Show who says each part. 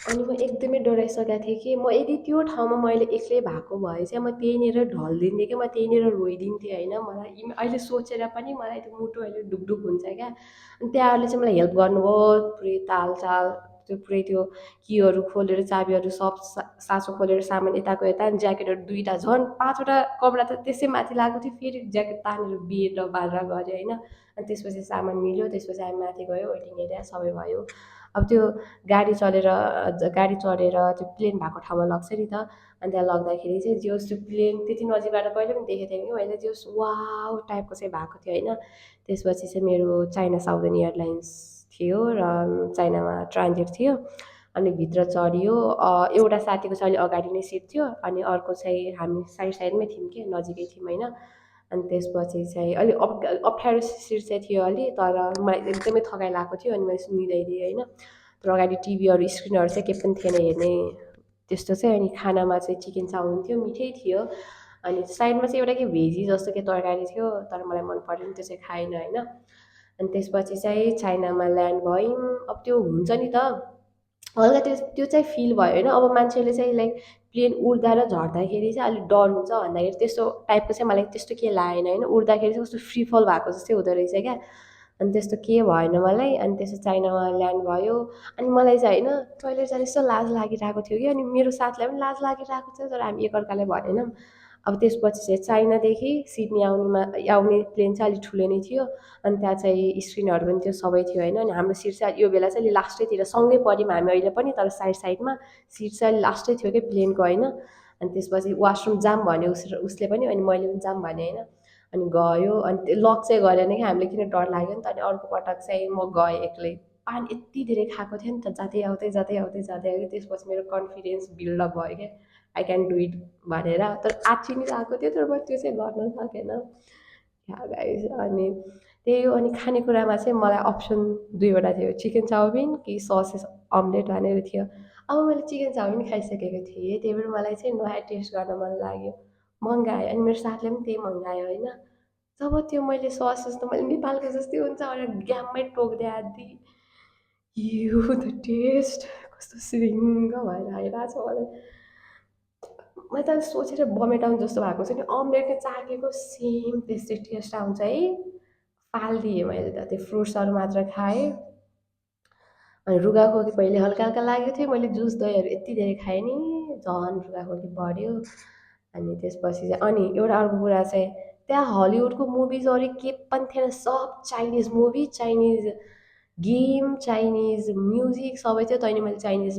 Speaker 1: अनि म एकदमै डराइसकेको थिएँ कि म यदि त्यो ठाउँमा मैले एक्लै भएको भए चाहिँ म त्यहीँनिर ढल्दिन्थेँ कि म त्यहीँनिर रोइदिन्थेँ होइन मलाई अहिले सोचेर पनि मलाई त्यो मुटु अहिले ढुकढुक हुन्छ क्या अनि त्यहाँहरूले चाहिँ मलाई हेल्प गर्नुभयो पुरै तालचाल त्यो पुरै त्यो कीहरू खोलेर चाबीहरू सब साँचो खोलेर सामान यताको यता अनि ज्याकेटहरू दुइटा झन् पाँचवटा कपडा त त्यसै माथि लगाएको थियो फेरि ज्याकेट तानेर बिहेर बाह्र गरेँ होइन अनि त्यसपछि सामान मिल्यो त्यसपछि हामी माथि गयो वेटिङ एरिया सबै भयो अब त्यो गाडी चढेर त्यो प्लेन भएको ठाउँमा लग्छ नि त अनि त्यहाँ लग्दाखेरि चाहिँ जे होस् त्यो प्लेन त्यति नजिकबाट कहिले पनि देखेको थिएन कि मैले जे होस् वाउ टाइपको चाहिँ भएको थियो होइन त्यसपछि चाहिँ मेरो चाइना साउदर्न एयरलाइन्स थियो र चाइनामा ट्रान्जिट थियो अनि भित्र चढियो एउटा साथीको चाहिँ अलिक अगाडि नै सिट थियो अनि अर्को चाहिँ हामी साइड साइडमै थियौँ कि नजिकै थियौँ होइन अनि त्यसपछि चाहिँ अलिक अप्ठ्यारो सिट चाहिँ थियो अलिक तर मलाई एकदमै थकाइ लागेको थियो अनि मैले सुनिँदै होइन तर अगाडि टिभीहरू स्क्रिनहरू चाहिँ केही पनि थिएन हेर्ने त्यस्तो चाहिँ अनि खानामा चाहिँ चिकन चाउमिन थियो मिठै थियो अनि साइडमा चाहिँ एउटा के भेजी जस्तो के तरकारी थियो तर मलाई मन परेन त्यो चाहिँ खाएन होइन अनि त्यसपछि चाहिँ चाइनामा ल्यान्ड भयौँ अब त्यो हुन्छ नि त हल्का त्यो त्यो चाहिँ फिल भयो होइन अब मान्छेले चाहिँ लाइक प्लेन उड्दा र झर्दाखेरि चाहिँ अलिक डर हुन्छ भन्दाखेरि त्यस्तो टाइपको चाहिँ मलाई त्यस्तो के लागेन होइन उड्दाखेरि चाहिँ कस्तो फ्री फल भएको जस्तै हुँदो रहेछ क्या अनि त्यस्तो के भएन मलाई अनि त्यसो चाइनामा ल्यान्ड भयो अनि मलाई चाहिँ होइन टोइलेट जान यस्तो लाज लागिरहेको थियो कि अनि मेरो साथीलाई पनि लाज लागिरहेको थियो तर हामी एकअर्कालाई भनेनौँ अब त्यसपछि चाहिँ चाइनादेखि सिडनी आउने प्लेन चाहिँ अलिक ठुलो नै थियो अनि त्यहाँ चाहिँ स्क्रिनहरू पनि त्यो सबै थियो होइन अनि हाम्रो सिट चाहिँ यो बेला चाहिँ अलि लास्टैतिर सँगै पऱ्यौँ हामी अहिले पनि तर साइड साइडमा सिट चाहिँ अलि लास्टै थियो कि प्लेनको होइन अनि त्यसपछि वासरुम जाम भन्यो उसले पनि अनि मैले पनि जाम भने होइन अनि गयो अनि त्यो लक चाहिँ गरेन कि हामीले किन डर लाग्यो नि त अनि अर्को पटक चाहिँ म गएँ एक्लै पानी यति धेरै खाएको थियो नि त जाँदै आउँदै जाँदै आउँदै जाँदै आउँदै त्यसपछि मेरो कन्फिडेन्स बिल्डअप भयो क्या आई क्यान डु इट भनेर तर आँच्ची नि आएको थियो तर म त्यो चाहिँ गर्न सकेन गाइस अनि त्यही हो अनि खानेकुरामा चाहिँ मलाई अप्सन दुईवटा थियो चिकन चाउमिन कि ससेस अम्लेट भनेर थियो अब मैले चिकन चाउमिन खाइसकेको थिएँ त्यही भएर मलाई चाहिँ नयाँ टेस्ट गर्न मन लाग्यो मगाएँ अनि मेरो साथीले पनि त्यही मगायो होइन जब त्यो मैले ससेस त मैले नेपालको जस्तै हुन्छ भनेर ग्याममै टोक्दै आँटी यु द टेस्ट कस्तो सिरिङ्ग भएर आइरहेको छ मलाई मैले त सोचेर बमेट आउनु जस्तो भएको छ नि अम्लेट चाखेको सेम त्यस्तै टेस्ट आउँछ है फालिदिएँ मैले त त्यो फ्रुट्सहरू मात्र खाएँ अनि रुगाखोकी पहिले हल्का हल्का लागेको थियो मैले जुस दहीहरू यति धेरै खाएँ नि झन् रुगाखोकी बढ्यो अनि त्यसपछि चाहिँ अनि एउटा अर्को कुरा चाहिँ त्यहाँ हलिउडको मुभिजहरू के पनि थिएन सब Chinese movie Chinese game Chinese music सबै थियो तैँले मैले चाइनिज